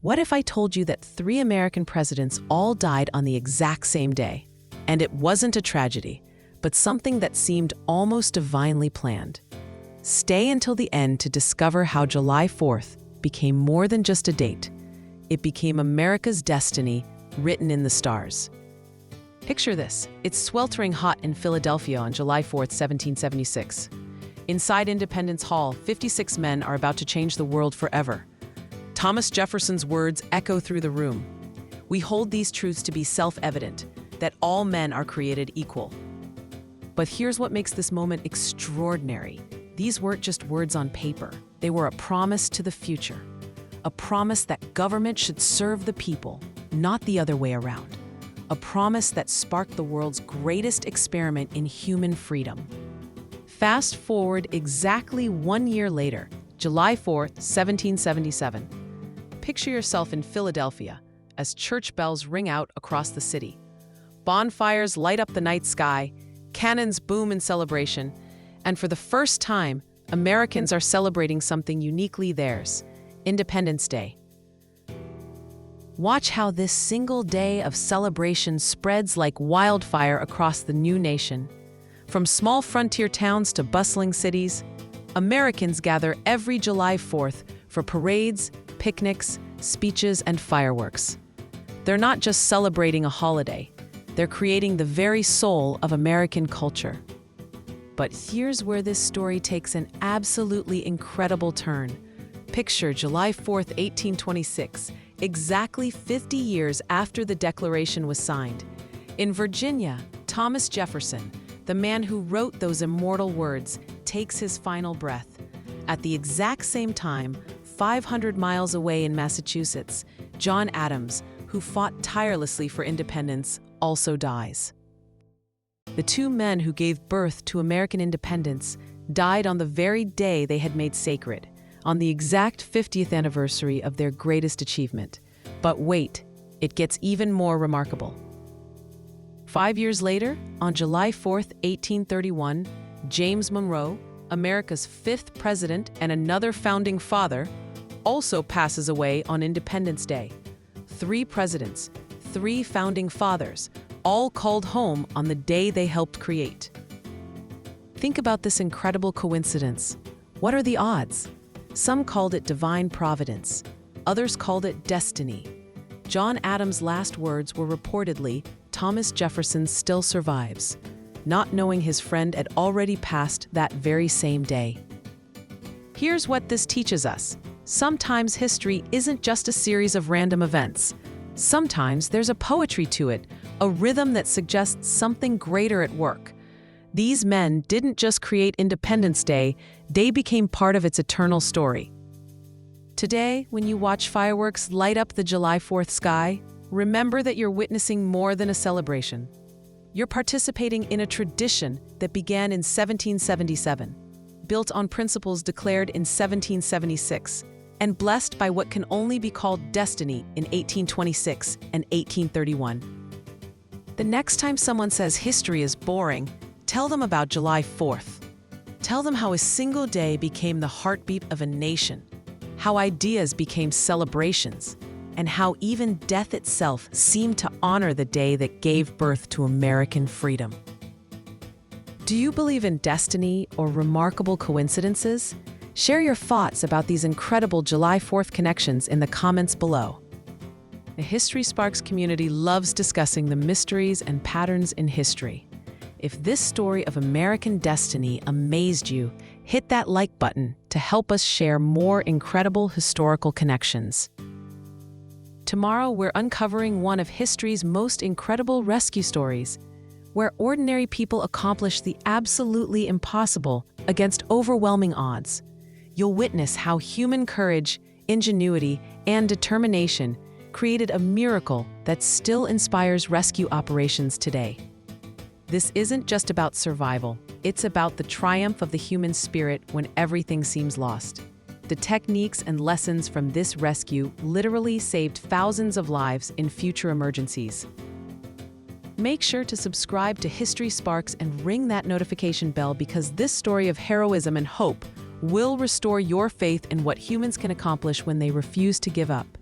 What if I told you that 3 American presidents all died on the exact same day? And it wasn't a tragedy, but something that seemed almost divinely planned. Stay until the end to discover how July 4th became more than just a date. It became America's destiny written in the stars. Picture this. It's sweltering hot in Philadelphia on July 4th, 1776. Inside Independence Hall, 56 men are about to change the world forever. Thomas Jefferson's words echo through the room. We hold these truths to be self-evident, that all men are created equal. But here's what makes this moment extraordinary. These weren't just words on paper. They were a promise to the future. A promise that government should serve the people, not the other way around. A promise that sparked the world's greatest experiment in human freedom. Fast forward exactly 1 year later, July 4th, 1777. Picture yourself in Philadelphia as church bells ring out across the city. Bonfires light up the night sky, cannons boom in celebration, and for the first time, Americans are celebrating something uniquely theirs, Independence Day. Watch how this single day of celebration spreads like wildfire across the new nation. From small frontier towns to bustling cities, Americans gather every July 4th for parades, picnics, speeches, and fireworks. They're not just celebrating a holiday, they're creating the very soul of American culture. But here's where this story takes an absolutely incredible turn. Picture July 4th, 1826, exactly 50 years after the Declaration was signed. In Virginia, Thomas Jefferson, the man who wrote those immortal words, takes his final breath. At the exact same time, 500 miles away in Massachusetts, John Adams, who fought tirelessly for independence, also dies. The 2 men who gave birth to American independence died on the very day they had made sacred, on the exact 50th anniversary of their greatest achievement. But wait, it gets even more remarkable. 5 years later, on July 4th, 1831, James Monroe, America's 5th president and another founding father, also passes away on Independence Day. 3 presidents, 3 founding fathers, all called home on the day they helped create. Think about this incredible coincidence. What are the odds? Some called it divine providence. Others called it destiny. John Adams' last words were reportedly, "Thomas Jefferson still survives," not knowing his friend had already passed that very same day. Here's what this teaches us. Sometimes history isn't just a series of random events. Sometimes there's a poetry to it, a rhythm that suggests something greater at work. These men didn't just create Independence Day, they became part of its eternal story. Today, when you watch fireworks light up the July 4th sky, remember that you're witnessing more than a celebration. You're participating in a tradition that began in 1777, built on principles declared in 1776, and blessed by what can only be called destiny in 1826 and 1831. The next time someone says history is boring, tell them about July 4th. Tell them how a single day became the heartbeat of a nation, how ideas became celebrations, and how even death itself seemed to honor the day that gave birth to American freedom. Do you believe in destiny or remarkable coincidences? Share your thoughts about these incredible July 4th connections in the comments below. The History Sparks community loves discussing the mysteries and patterns in history. If this story of American destiny amazed you, hit that like button to help us share more incredible historical connections. Tomorrow, we're uncovering one of history's most incredible rescue stories, where ordinary people accomplish the absolutely impossible against overwhelming odds. You'll witness how human courage, ingenuity, and determination created a miracle that still inspires rescue operations today. This isn't just about survival, it's about the triumph of the human spirit when everything seems lost. The techniques and lessons from this rescue literally saved thousands of lives in future emergencies. Make sure to subscribe to History Sparks and ring that notification bell, because this story of heroism and hope will restore your faith in what humans can accomplish when they refuse to give up.